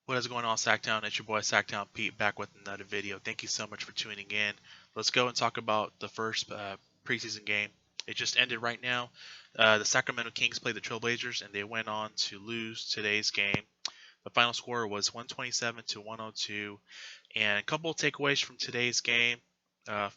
What is going on, Sacktown? It's your boy Sacktown Pete back with another video. Thank you so much for tuning in. Let's go and talk about the first preseason game. It just ended right now. The Sacramento Kings played the Trailblazers and they went on to lose today's game. The final score was 127 to 102. And a couple of takeaways from today's game.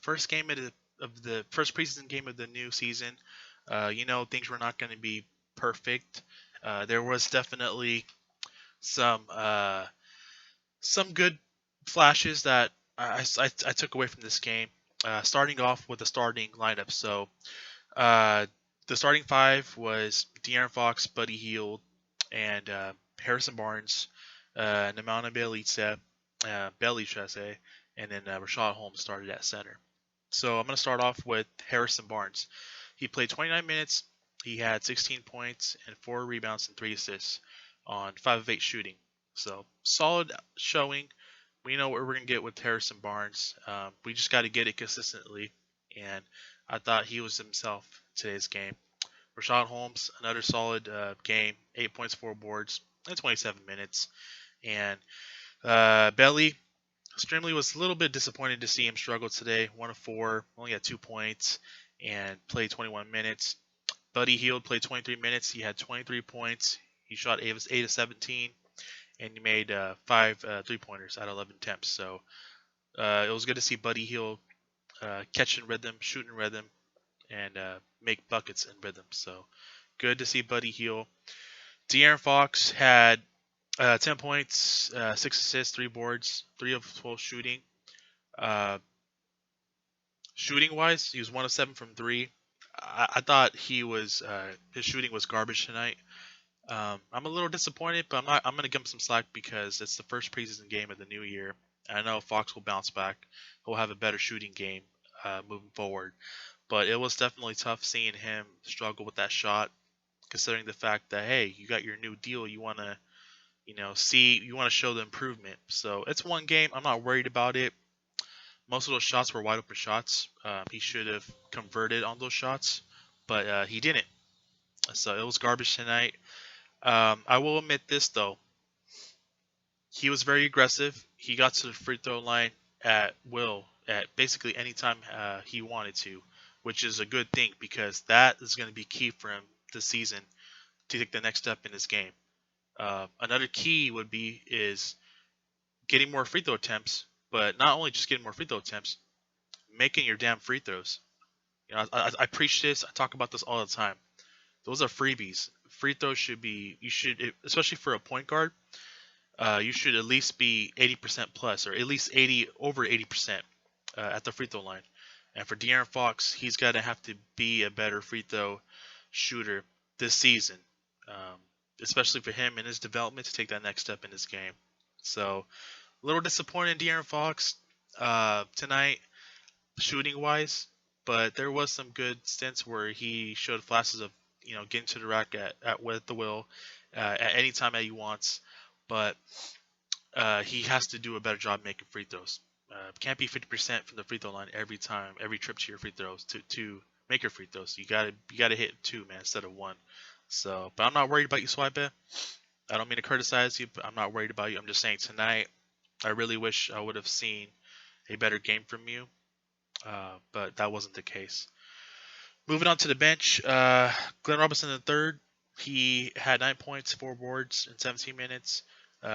First game of the first preseason game of the new season. Things were not going to be perfect. There was definitely some some good flashes that I took away from this game. Starting off with the starting lineup. So the starting five was De'Aaron Fox, Buddy Hield, and Harrison Barnes, Nemanja Bjelica, should I say, and then Rashad Holmes started at center. So I'm going to start off with Harrison Barnes. He played 29 minutes. He had 16 points and 4 rebounds and 3 assists on 5 of 8 shooting. So solid showing. We know what we're going to get with Harrison Barnes. We just got to get it consistently. And I thought he was himself today's game. Rashad Holmes, another solid game. 8 points, 4 boards in 27 minutes. And Belly, extremely was a little bit disappointed to see him struggle today. 1 of 4, only had 2 points, and played 21 minutes. Buddy Hield played 23 minutes. He had 23 points. He shot 8 of 17, and he made 5 3-pointers out of 11 attempts. So it was good to see Buddy Hield catch in rhythm, shoot in rhythm, and make buckets in rhythm. So good to see Buddy Hield. De'Aaron Fox had 10 points, 6 assists, 3 boards, 3 of 12 shooting. Shooting-wise, he was 1 of 7 from 3. I thought his shooting was garbage tonight. I'm a little disappointed, but I'm going to give him some slack because it's the first preseason game of the new year. I know Fox will bounce back. He'll have a better shooting game moving forward. But it was definitely tough seeing him struggle with that shot, considering the fact that, hey, you got your new deal. You want to, you want to show the improvement. So it's one game. I'm not worried about it. Most of those shots were wide open shots. He should have converted on those shots, but he didn't. So it was garbage tonight. I will admit this, though. He was very aggressive. He got to the free throw line at will, at basically any time he wanted to, which is a good thing because that is going to be key for him this season to take the next step in his game. Another key is getting more free throw attempts, but not only just getting more free throw attempts, making your damn free throws. I preach this. I talk about this all the time. Those are freebies. Free throws especially for a point guard, you should at least be 80% plus, or at least over 80% at the free throw line. And for De'Aaron Fox, he's got to have to be a better free throw shooter this season, especially for him in his development to take that next step in his game. So, a little disappointed in De'Aaron Fox tonight, shooting-wise, but there was some good stints where he showed flashes of getting to the rack with the will at any time that he wants. But he has to do a better job making free throws. Can't be 50% from the free throw line every trip to your free throws to make your free throws. You gotta hit 2, man, instead of 1. So, but I'm not worried about you, Swipe. I don't mean to criticize you, but I'm not worried about you. I'm just saying tonight, I really wish I would have seen a better game from you, but that wasn't the case. Moving on to the bench, Glenn Robinson III, he had 9 points, 4 boards in 17 minutes.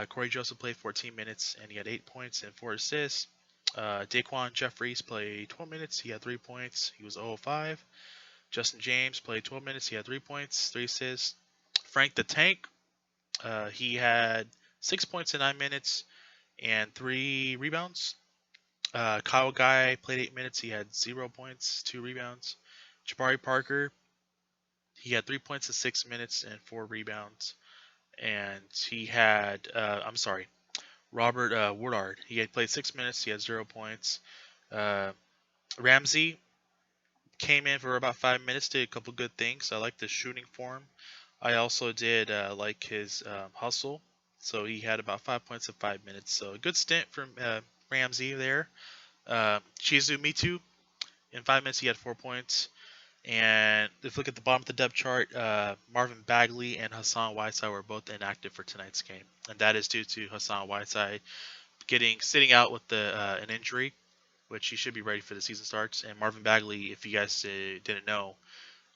Corey Joseph played 14 minutes, and he had 8 points and 4 assists. Daquan Jeffries played 12 minutes. He had 3 points. He was 0 of 5. Justin James played 12 minutes. He had 3 points, 3 assists. Frank the Tank, he had 6 points in 9 minutes and 3 rebounds. Kyle Guy played 8 minutes. He had 0 points, 2 rebounds. Jabari Parker, he had 3 points in 6 minutes and 4 rebounds. And he had, Robert Woodard. He had played 6 minutes. He had 0 points. Ramsey came in for about 5 minutes, did a couple good things. I like the shooting for him. I also did like his hustle. So he had about 5 points in 5 minutes. So a good stint from Ramsey there. Chizu Mitu, in 5 minutes he had 4 points. And if you look at the bottom of the depth chart, Marvin Bagley and Hassan Whiteside were both inactive for tonight's game, and that is due to Hassan Whiteside sitting out with an injury, which he should be ready for the season starts. And Marvin Bagley, if you guys didn't know,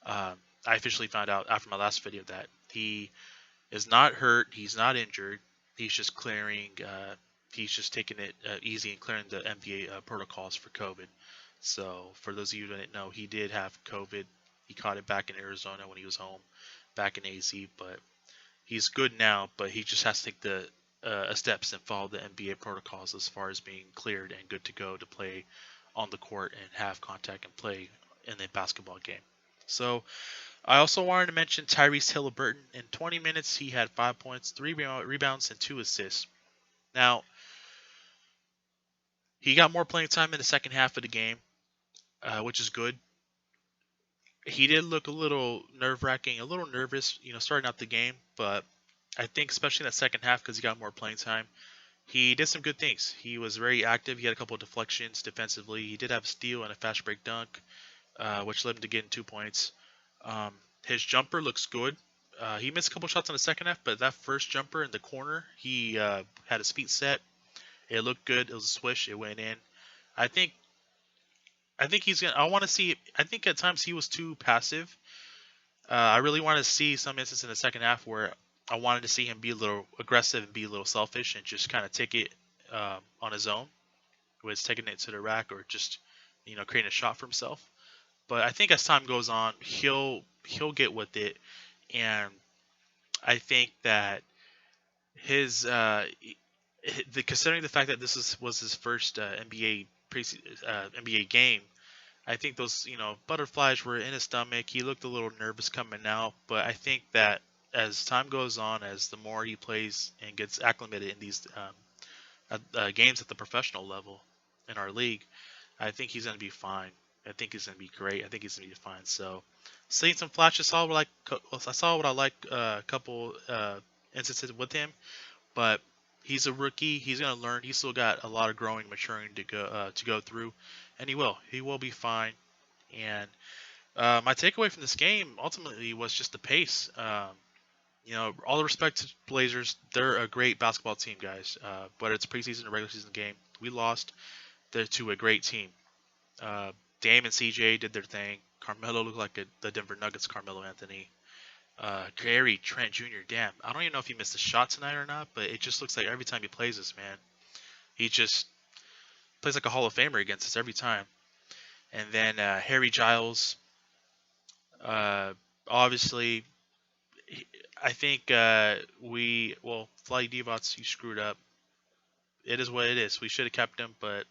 um, I officially found out after my last video that he is not hurt. He's not injured. He's just clearing. He's just taking it easy and clearing the NBA protocols for COVID. So for those of you who didn't know, he did have COVID. He caught it back in Arizona when he was home, back in AZ. But he's good now. But he just has to take the steps and follow the NBA protocols as far as being cleared and good to go to play on the court and have contact and play in a basketball game. So I also wanted to mention Tyreese Hill. In 20 minutes, he had 5 points, 3 rebounds, and 2 assists. Now, he got more playing time in the second half of the game, which is good. He did look a little nerve-wracking, a little nervous, starting out the game. But I think especially in that second half, because he got more playing time, he did some good things. He was very active. He had a couple of deflections defensively. He did have a steal and a fast break dunk, which led him to getting 2 points. His jumper looks good. He missed a couple shots in the second half, but that first jumper in the corner, he had his feet set. It looked good. It was a swish. It went in. I think he's gonna. I want to see. I think at times he was too passive. I really want to see some instances in the second half where I wanted to see him be a little aggressive and be a little selfish and just kind of take it on his own, whether it's taking it to the rack or just creating a shot for himself. But I think as time goes on, he'll get with it, and I think that his considering the fact that was his first NBA game, I think those butterflies were in his stomach. He looked a little nervous coming out, but I think that as time goes on, as the more he plays and gets acclimated in these games at the professional level in our league, I think he's going to be fine. I think he's going to be great. I think he's going to be fine. So, seeing some flashes, I saw what I like a couple instances with him, but he's a rookie. He's going to learn. He's still got a lot of growing, maturing to go through, and he will. He will be fine. And my takeaway from this game ultimately was just the pace. All the respect to Blazers, they're a great basketball team, guys. Whether it's preseason or regular season game, we lost to a great team. Dame and CJ did their thing. Carmelo looked like the Denver Nuggets Carmelo Anthony. Gary Trent Jr. Damn, I don't even know if he missed a shot tonight or not, but it just looks like every time he plays this, man, he just plays like a Hall of Famer against us every time. And then Harry Giles, obviously, I think Fly Divac, you screwed up. It is what it is. We should have kept him, but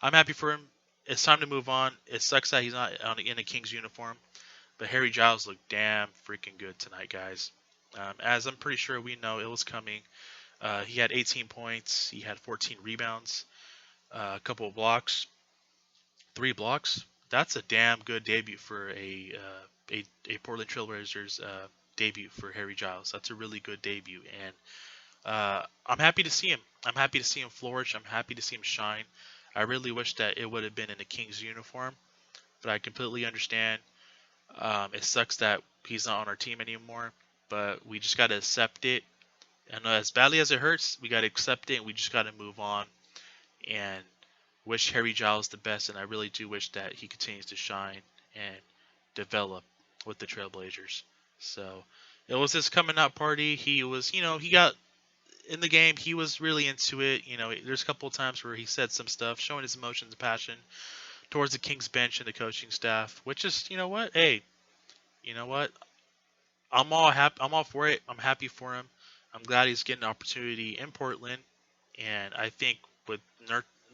I'm happy for him. It's time to move on. It sucks that he's not in a Kings uniform, but Harry Giles looked damn freaking good tonight, guys. As I'm pretty sure we know, it was coming. He had 18 points. He had 14 rebounds, a couple of blocks, 3 blocks. That's a damn good debut for a Portland Trailblazers debut for Harry Giles. That's a really good debut, and I'm happy to see him. I'm happy to see him flourish. I'm happy to see him shine. I really wish that it would have been in a Kings uniform, but I completely understand. It sucks that he's not on our team anymore, but we just got to accept it. And as badly as it hurts, we got to accept it, and we just got to move on and wish Harry Giles the best. And I really do wish that he continues to shine and develop with the Trailblazers. So it was his coming out party. He was, he got in the game. He was really into it. There's a couple of times where he said some stuff, showing his emotions and passion towards the Kings bench and the coaching staff, which is, hey, I'm all for it. I'm happy for him. I'm glad he's getting an opportunity in Portland, and I think with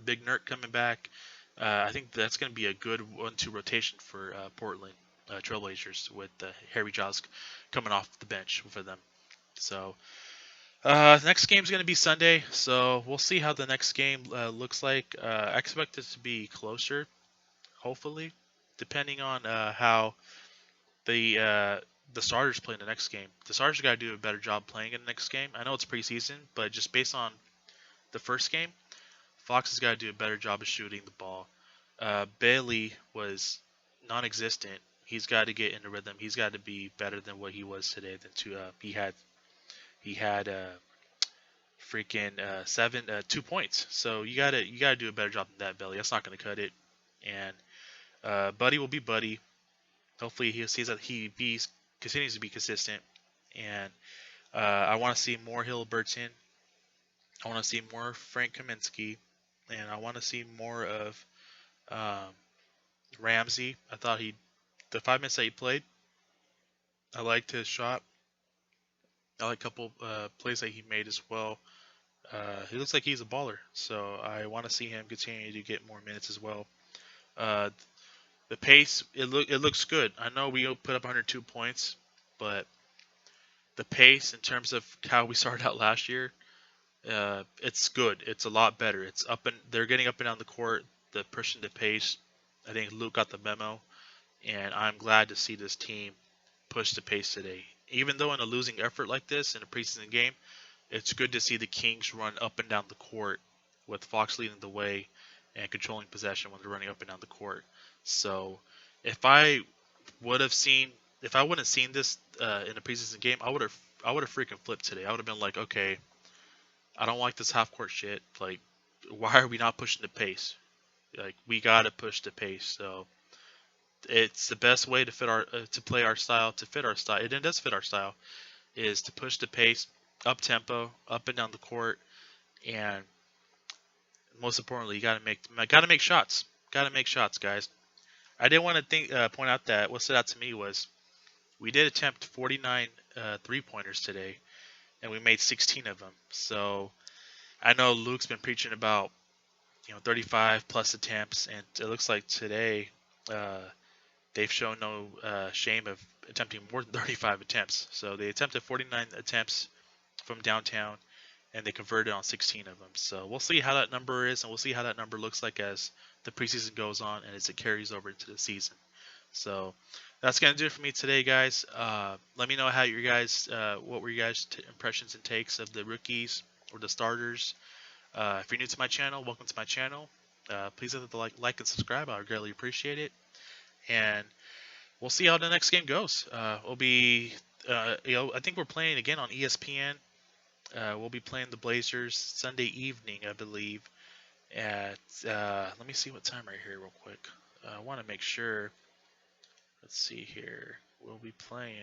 Big Nurt coming back, I think that's going to be a good 1-2 rotation for Portland Trailblazers with Harry Giles coming off the bench for them. So the next game is going to be Sunday, so we'll see how the next game looks like. I expect it to be closer, hopefully, depending on how the starters play in the next game. The starters got to do a better job playing in the next game. I know it's preseason, but just based on the first game, Fox has got to do a better job of shooting the ball. Bailey was non-existent. He's got to get in the rhythm. He's got to be better than what he was today. He had freaking 2 points. So you gotta do a better job than that, Belly. That's not gonna cut it. And Buddy will be Buddy. Hopefully he sees that continues to be consistent. And I want to see more Hilberton. I want to see more Frank Kaminsky, and I want to see more of um, Ramsey. I thought the 5 minutes that he played, I liked his shot. I like a couple plays that he made as well. He looks like he's a baller, so I want to see him continue to get more minutes as well. Uh, the pace, it looks good. I know we put up 102 points, but the pace in terms of how we started out last year, it's good. It's a lot better. They're getting up and down the court. The pushing the pace. I think Luke got the memo, and I'm glad to see this team push the pace today. Even though in a losing effort like this in a preseason game, it's good to see the Kings run up and down the court with Fox leading the way and controlling possession when they're running up and down the court. So if I would have seen, if I wouldn't have seen this in a preseason game, I would have freaking flipped today. I would have been like, okay, I don't like this half court shit. Like, why are we not pushing the pace? Like, we gotta push the pace. So it's the best way to fit our to play our style, to fit our style. It does fit our style, is to push the pace up tempo, up and down the court, and most importantly, you gotta make shots. Gotta make shots, guys. I did want to point out that what stood out to me was we did attempt 49 3-pointers today, and we made 16 of them. So I know Luke's been preaching about 35 plus attempts, and it looks like today they've shown no shame of attempting more than 35 attempts. So they attempted 49 attempts from downtown, and they converted on 16 of them. So we'll see how that number is, and we'll see how that number looks like as the preseason goes on and as it carries over into the season. So that's going to do it for me today, guys. Let me know how what were your guys' impressions and takes of the rookies or the starters. If you're new to my channel, welcome to my channel. Please hit the like and subscribe. I would greatly appreciate it. And we'll see how the next game goes. We'll be, I think we're playing again on ESPN. We'll be playing the Blazers Sunday evening, I believe. At let me see what time right here, real quick. I want to make sure. Let's see here. We'll be playing.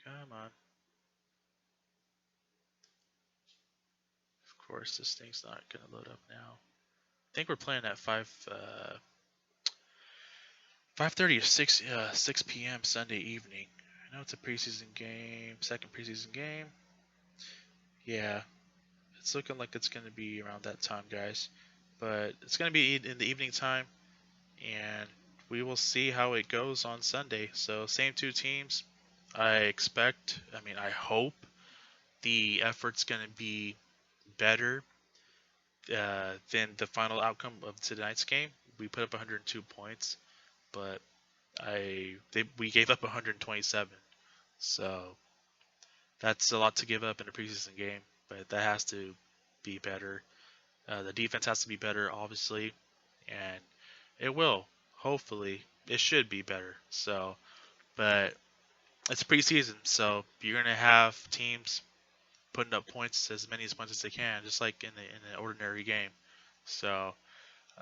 Come on. Of course, this thing's not gonna load up now. I think we're playing at 5:30 or 6 p.m. Sunday evening. I know it's a preseason game, second preseason game. Yeah, it's looking like it's gonna be around that time, guys. But it's gonna be in the evening time, and we will see how it goes on Sunday. So same two teams. I hope the effort's gonna be better than the final outcome of tonight's game. We put up 102 points, but we gave up 127. So that's a lot to give up in a preseason game, but that has to be better. The defense has to be better, obviously, and it will. Hopefully, it should be better. So, but it's preseason, so you're gonna have teams putting up points, as many points as they can, just like in an ordinary game. So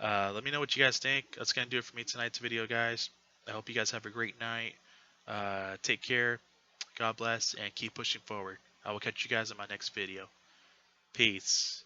let me know what you guys think. That's gonna do it for me tonight's video, guys. I hope you guys have a great night. Take care. God bless, and keep pushing forward. I will catch you guys in my next video. Peace.